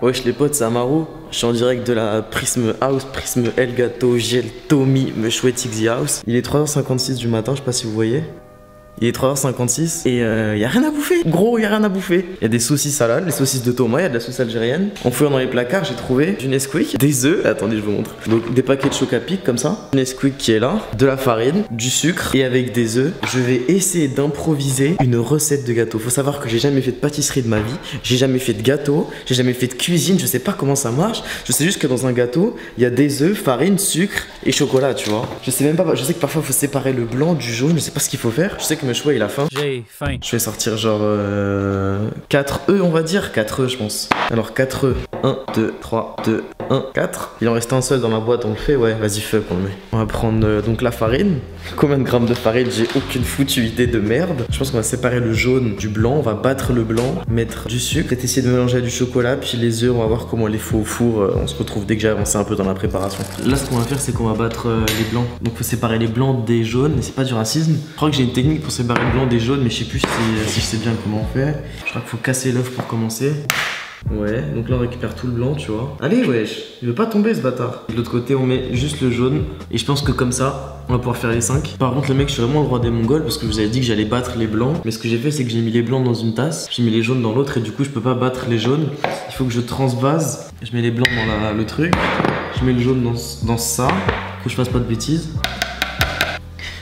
Wesh les potes, c'est Amaru, je suis en direct de la Prism House, Prism El Gato, Gel, Tommy, me chouette XZ House. Il est 3h56 du matin, je sais pas si vous voyez. Il est 3h56 et y a rien à bouffer. Gros, y a rien à bouffer. Il y a des saucisses salades, les saucisses de Thomas, il y a de la sauce algérienne. En fouillant dans les placards, j'ai trouvé du Nesquik, des œufs. Attendez, je vous montre. Donc des paquets de Chocapic comme ça. Du Nesquik qui est là, de la farine, du sucre et avec des œufs. Je vais essayer d'improviser une recette de gâteau. Faut savoir que j'ai jamais fait de pâtisserie de ma vie. J'ai jamais fait de gâteau. J'ai jamais fait de cuisine. Je sais pas comment ça marche. Je sais juste que dans un gâteau, il y a des œufs, farine, sucre et chocolat, tu vois. Je sais même pas. Je sais que parfois il faut séparer le blanc du jaune. Je sais pas ce qu'il faut faire. Je sais que me choix il a faim. J'ai faim. Je vais sortir genre 4 œufs, on va dire. 4 œufs, je pense. Alors 4 œufs. 1, 2, 3, 2, 1, 4. Il en reste un seul dans la boîte, on le fait. Ouais, vas-y, fuck, on le met. On va prendre donc la farine. Combien de grammes de farine? J'ai aucune foutue idée de merde. Je pense qu'on va séparer le jaune du blanc. On va battre le blanc, mettre du sucre, peut-être essayer de mélanger du chocolat. Puis les œufs, on va voir comment on les fait au four. On se retrouve dès que j'ai avancé un peu dans la préparation. Là, ce qu'on va faire, c'est qu'on va battre les blancs. Donc, faut séparer les blancs des jaunes. Mais c'est pas du racisme. Je crois que j'ai une technique pour séparer le blanc des jaunes, mais je sais plus si je sais bien comment on fait. Je crois qu'il faut casser l'œuf pour commencer. Ouais, donc là on récupère tout le blanc, tu vois. Allez, wesh, il veut pas tomber ce bâtard. De l'autre côté, on met juste le jaune. Et je pense que comme ça, on va pouvoir faire les 5. Par contre, le mec, je suis vraiment le roi des Mongols parce que je vous avais dit que j'allais battre les blancs. Mais ce que j'ai fait, c'est que j'ai mis les blancs dans une tasse, j'ai mis les jaunes dans l'autre et du coup, je peux pas battre les jaunes. Il faut que je transvase. Je mets les blancs dans le truc. Je mets le jaune dans ça. Que je fasse pas de bêtises.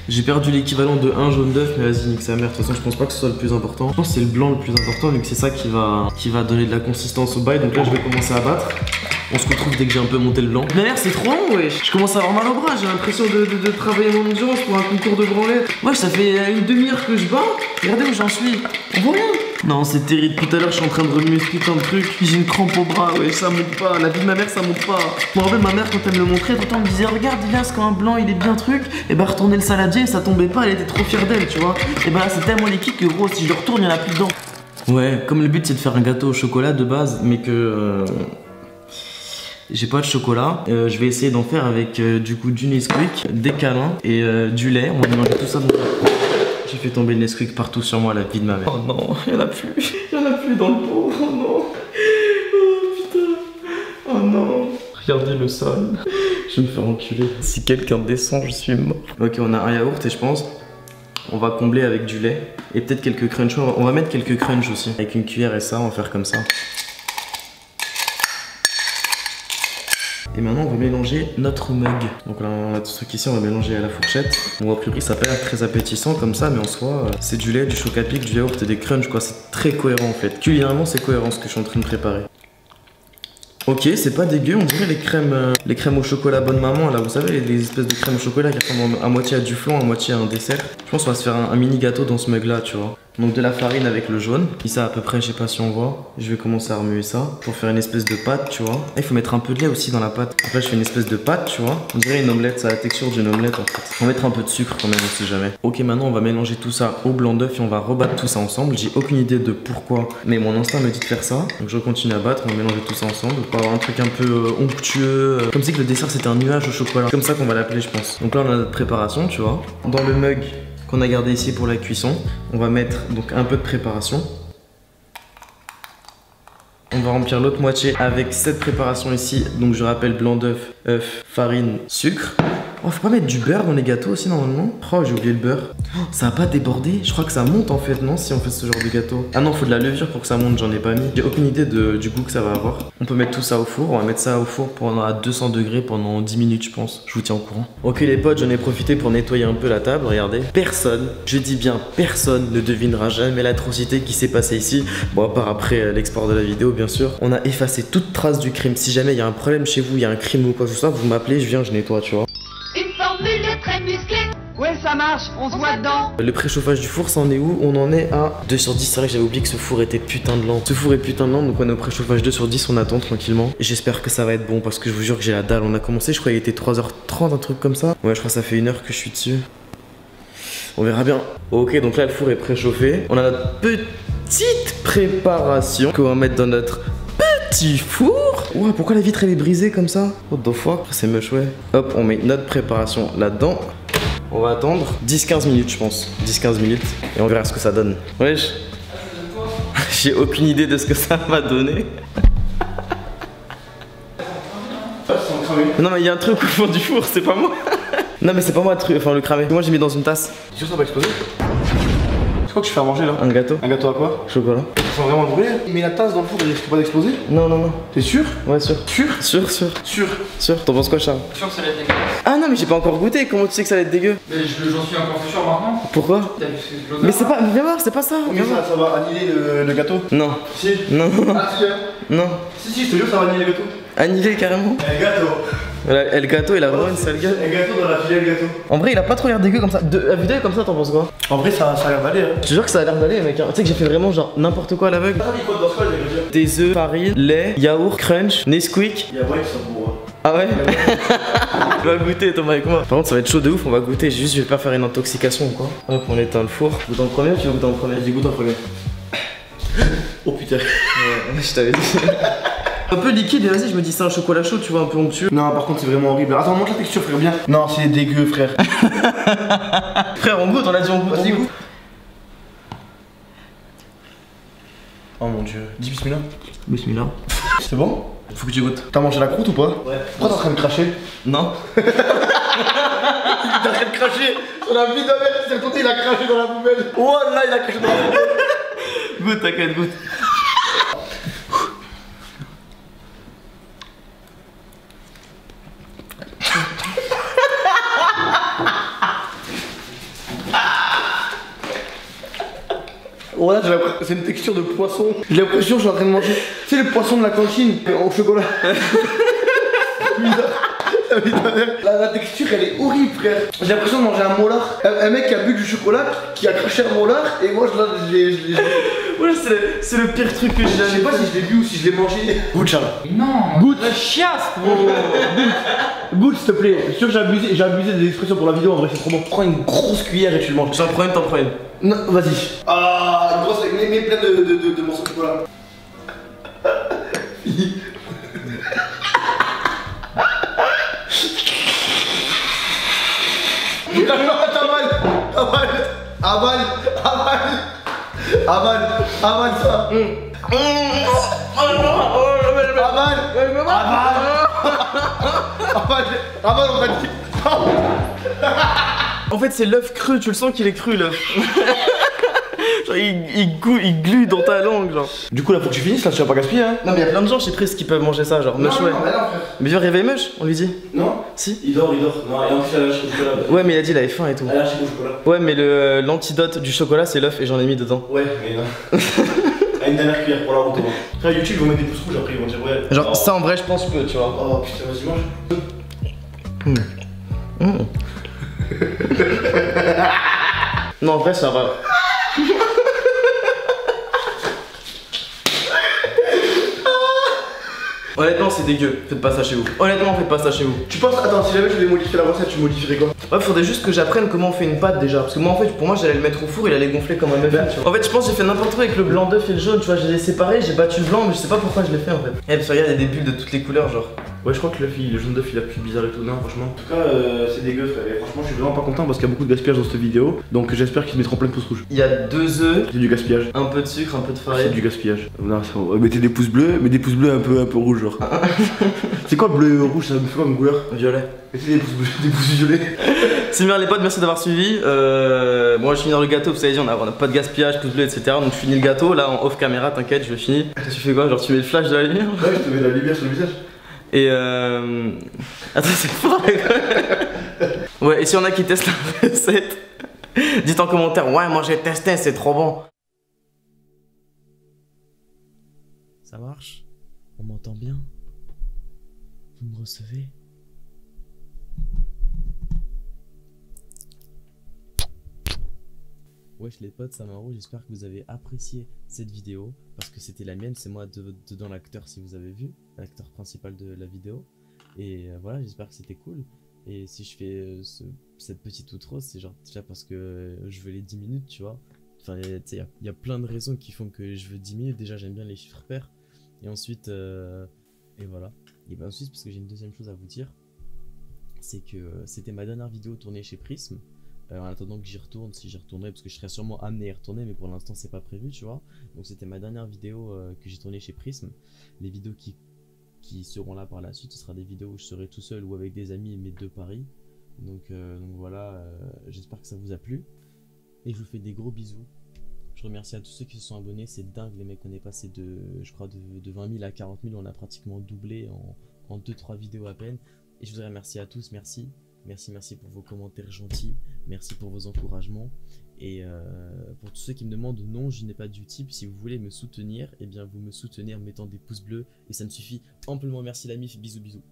J'ai perdu l'équivalent de 1 jaune d'œuf, mais vas-y, nique sa mère. De toute façon, je pense pas que ce soit le plus important. Je pense que c'est le blanc le plus important, vu que c'est ça qui va donner de la consistance au bail. Donc là, je vais commencer à battre. On se retrouve dès que j'ai un peu monté le blanc. D'ailleurs, c'est trop long, wesh. Je commence à avoir mal au bras. J'ai l'impression de travailler mon endurance pour un concours de branlette. Wesh, ça fait une demi-heure que je bats. Regardez où j'en suis. On voit rien. Non, c'est terrible. Tout à l'heure, je suis en train de remuer ce putain de truc. J'ai une crampe au bras, ouais, ça monte pas. La vie de ma mère, ça monte pas. Je me rappelle, ma mère, quand elle me le montrait, tout le temps, elle me disait, regarde, Elias, quand un blanc il est bien truc, et bah, retourner le saladier, ça tombait pas, elle était trop fière d'elle, tu vois. Et bah, là, c'est tellement liquide que gros, si je le retourne, il y en a plus dedans. Ouais, comme le but, c'est de faire un gâteau au chocolat de base, mais que. J'ai pas de chocolat, je vais essayer d'en faire avec du coup du Nesquik, des câlins et du lait. On va mélanger tout ça dans J'ai fait tomber le Nesquik partout sur moi, la vie de ma mère. Oh non, il y en a plus. Il y en a plus dans le pot. Oh non. Oh putain. Oh non. Regardez le sol. Je vais me faire enculer. Si quelqu'un descend, je suis mort. Ok, on a un yaourt et je pense on va combler avec du lait et peut-être quelques crunchs. On va mettre quelques crunchs aussi. Avec une cuillère et ça, on va faire comme ça. Et maintenant on va mélanger notre mug. Donc là on a tout ce truc ici, on va mélanger à la fourchette. Bon a priori ça peut être très appétissant comme ça, mais en soi c'est du lait, du Chocapic, du yaourt et des crunchs quoi. C'est très cohérent en fait. Culinairement c'est cohérent ce que je suis en train de préparer. Ok, c'est pas dégueu, on dirait les crèmes au chocolat bonne maman là, vous savez, les espèces de crèmes au chocolat qui ressemblent à moitié à du flan, à moitié à un dessert. Je pense qu'on va se faire un mini gâteau dans ce mug là, tu vois. Donc de la farine avec le jaune, et ça à peu près, je sais pas si on voit. Je vais commencer à remuer ça pour faire une espèce de pâte, tu vois. Et il faut mettre un peu de lait aussi dans la pâte. Après je fais une espèce de pâte, tu vois. On dirait une omelette, ça a la texture d'une omelette en fait. On va mettre un peu de sucre quand même, on sait jamais. Ok, maintenant on va mélanger tout ça au blanc d'œuf et on va rebattre tout ça ensemble. J'ai aucune idée de pourquoi, mais mon instinct me dit de faire ça. Donc je continue à battre, on va mélanger tout ça ensemble pour avoir un truc un peu onctueux. Comme si que le dessert c'était un nuage au chocolat. Comme ça qu'on va l'appeler je pense. Donc là on a notre préparation, tu vois. Dans le mug qu'on a gardé ici pour la cuisson, on va mettre donc un peu de préparation. On va remplir l'autre moitié avec cette préparation ici. Donc je rappelle blanc d'œuf, œuf, farine, sucre. Oh, faut pas mettre du beurre dans les gâteaux aussi normalement. Oh, j'ai oublié le beurre. Oh, ça va pas déborder. Je crois que ça monte en fait, non, si on fait ce genre de gâteau. Ah non, faut de la levure pour que ça monte, j'en ai pas mis. J'ai aucune idée du goût que ça va avoir. On peut mettre tout ça au four. On va mettre ça au four pendant à 200 degrés pendant 10 minutes, je pense. Je vous tiens au courant. Ok les potes, j'en ai profité pour nettoyer un peu la table. Regardez. Personne, je dis bien personne, ne devinera jamais l'atrocité qui s'est passée ici. Bon, à part après l'export de la vidéo, bien sûr. On a effacé toute trace du crime. Si jamais il y a un problème chez vous, il y a un crime ou quoi que ce soit, vous m'appelez, je viens, je nettoie, tu vois. Une formule très musclée. Ouais, ça marche, on se voit dedans. Le préchauffage du four, ça en est où? On en est à 2 sur 10. C'est vrai que j'avais oublié que ce four était putain de lent. Ce four est putain de lent, donc on est au préchauffage 2 sur 10. On attend tranquillement. J'espère que ça va être bon parce que je vous jure que j'ai la dalle. On a commencé, je crois qu'il était 3h30, un truc comme ça. Ouais, je crois que ça fait 1 heure que je suis dessus. On verra bien. Ok, donc là, le four est préchauffé. On a notre petite préparation qu'on va mettre dans notre petit four. Ouah, pourquoi la vitre elle est brisée comme ça? What the fuck? C'est moche, ouais. Hop, on met notre préparation là-dedans. On va attendre 10-15 minutes, je pense. 10-15 minutes. Et on verra ce que ça donne. Wesh. J'ai aucune idée de ce que ça va donner. cramé. Non mais il y a un truc au fond du four, c'est pas moi. Non mais c'est pas moi le truc, enfin le cramé. Moi j'ai mis dans une tasse. T'es sûr que ça va exploser? C'est quoi que je fais à manger là? Un gâteau. Un gâteau à quoi? Chocolat. Ça sent vraiment brûler. Mais la tasse dans le four, elle risque pas d'exploser? Non, non, non. T'es sûr? Ouais, sûr. Sûr? Sûr, sûr. Sûr. Sûr. T'en penses quoi, Charles? Sûr que ça va être dégueulasse. Ah non, mais j'ai pas encore goûté. Comment tu sais que ça va être dégueu? Mais j'en suis encore plus sûr maintenant. Pourquoi? T'as vu l'odeur? Mais c'est pas. Viens voir, c'est pas ça. Mais Viens voir. ça va annihiler le gâteau? Non. Si. Non, non, non. Ah si, hein. Non. Si, je te jure, ça va annihiler le gâteau. Annihilé carrément. Un gâteau. Voilà, le gâteau, il a vraiment une sale gueule. Un gâteau dans la filiale gâteau. En vrai, il a pas trop l'air dégueu comme ça. À vue d'œil comme ça, t'en penses quoi? En vrai, ça a l'air d'aller, hein. Je te jure que ça a l'air d'aller, mec. Hein. Tu sais que j'ai fait vraiment genre n'importe quoi à l'aveugle. T'as mis quoi dans ce cas, les gars? Des œufs, farine, lait, yaourt, crunch, Nesquik. Il y a moyen que ça bourre. Ah ouais? On va goûter, Thomas, avec moi. Par contre, ça va être chaud de ouf, on va goûter. Juste, je vais pas faire une intoxication ou quoi. Hop, on éteint le four. Goûte en premier ou tu veux goûter en premier? Vas-y, goûte en premier. Oh putain. Ouais, je t'avais dit. Un peu liquide et vas-y, je me dis c'est un chocolat chaud, tu vois, un peu onctueux. Non, par contre, c'est vraiment horrible. Attends, montre la texture, frère, bien. Non, c'est dégueu, frère. Frère, on goûte, on a dit on goûte. Vas-y, on goûte. Oh mon dieu. Dis bismillah. Bismillah. C'est bon? Faut que tu goûtes. T'as mangé la croûte ou pas? Ouais. Pourquoi t'es en train de cracher? Non. T'es en train de cracher sur la vie de merde, c'est retourné, il a craché dans la poubelle. Oh là, il a craché dans la poubelle. Goûte, t'inquiète, goûte. Voilà, c'est une texture de poisson. J'ai l'impression que je suis en train de manger. Tu sais, le poisson de la cantine au chocolat. La texture elle est horrible, frère. J'ai l'impression de manger un molar. Un mec qui a bu du chocolat, qui a craché un molar, et moi je l'ai. Ouais, c'est le pire truc que j'ai Je sais jamais pas fait. si je l'ai bu ou si je l'ai mangé. Goûte, Charles. Non, Goûte. la chiasse, gros. Goûte, s'il te plaît. Je suis sûr que j'ai abusé des expressions pour la vidéo, en vrai, c'est trop bon. Prends une grosse cuillère et tu le manges. J'en prends une, t'en prends une. Non, vas-y. Ah, une grosse, mais plein de morceaux de chocolat. Avale ça. Avale, on va dire. En fait, c'est l'œuf cru, tu le sens qu'il est cru l'œuf. Genre, il glue dans ta langue, genre. Du coup, là, faut que tu finisses, là, tu vas pas gaspiller, hein. Non, mais il y a plein de gens chez Prise qui peuvent manger ça, genre. Mush, ouais. mais non, frère. Mais viens réveille Mush, on lui dit. Non, Si. il dort. Non, et en plus, elle a lâché le chocolat. Ouais, mais il a dit il avait faim et tout. Elle a lâché le chocolat. Ouais, mais l'antidote du chocolat, c'est l'œuf et j'en ai mis dedans. Ouais, mais non. À une dernière cuillère pour la route, Frère, YouTube, ils vont mettre des pouces rouges après, ils vont dire, ouais. Genre, Oh. ça en vrai, je pense que tu vois. Oh putain, vas-y, mange. Non, en vrai, ça va. Honnêtement, c'est dégueu. Faites pas ça chez vous. Honnêtement, faites pas ça chez vous. Tu penses, attends, si jamais je devais modifier la recette, tu modifierais quoi? Ouais, faudrait juste que j'apprenne comment on fait une pâte déjà. Parce que moi, en fait, pour moi, j'allais le mettre au four, il allait gonfler comme un muffin. Tu vois. En fait, je pense que j'ai fait n'importe quoi avec le blanc d'œuf et le jaune. Tu vois, je les ai séparés, j'ai battu le blanc, mais je sais pas pourquoi je l'ai fait en fait. Eh, parce que regarde, il y a des bulles de toutes les couleurs, genre. Ouais, je crois que le jaune d'œuf il a plus bizarre et tout, non, franchement. En tout cas, c'est dégueu, frère. Et franchement, je suis vraiment pas content parce qu'il y a beaucoup de gaspillage dans cette vidéo. Donc, j'espère qu'ils mettront plein de pouces rouges. Il y a 2 œufs, C'est du gaspillage. un peu de sucre, un peu de C'est farine. du gaspillage. Non, mettez des pouces bleus, mais des pouces bleus un peu rouges, genre. C'est quoi bleu et rouge? Ça me fait quoi comme couleur? Violet. Mettez des pouces bleus, des pouces violets. C'est bien les potes, merci d'avoir suivi. Moi je finis dans le gâteau, vous savez, on a pas de gaspillage, pouce bleu, etc. Donc je finis le gâteau, là en off caméra, t'inquiète, je finis. Tu fais quoi? Genre tu mets le flash de la lumière? Ouais, je te mets de la lumière sur le visage. Et Attends, c'est fort. Ouais, et si on a qui testent la recette, dites en commentaire, ouais, moi j'ai testé, c'est trop bon. Ça marche? On m'entend bien? Vous me recevez? Wesh les potes, ça m'a rouge, j'espère que vous avez apprécié cette vidéo parce que c'était la mienne, c'est moi dedans l'acteur si vous avez vu, l'acteur principal de la vidéo. Et voilà, j'espère que c'était cool. Et si je fais cette petite outro, c'est genre déjà parce que je veux les 10 minutes, tu vois. Enfin, il y a plein de raisons qui font que je veux 10 minutes. Déjà, j'aime bien les chiffres pairs. Et ensuite, et voilà. Et ben ensuite, parce que j'ai une deuxième chose à vous dire, c'est que c'était ma dernière vidéo tournée chez Prism. En attendant que j'y retourne, si j'y retournerai, parce que je serai sûrement amené à y retourner, mais pour l'instant c'est pas prévu, tu vois. Donc c'était ma dernière vidéo que j'ai tournée chez Prism. Les vidéos qui qui seront là par la suite. Ce sera des vidéos où je serai tout seul ou avec des amis et mes 2 paris. Donc voilà, j'espère que ça vous a plu. Et je vous fais des gros bisous. Je remercie à tous ceux qui se sont abonnés. C'est dingue les mecs, on est passé je crois de 20 000 à 40 000. On a pratiquement doublé en 2-3 vidéos à peine. Et je voudrais remercier à tous, merci. Merci pour vos commentaires gentils. Merci pour vos encouragements. Et pour tous ceux qui me demandent, non, je n'ai pas d'Utip. Si vous voulez me soutenir, eh bien vous me soutenez en mettant des pouces bleus. Et ça me suffit amplement. Merci la mif, bisous bisous.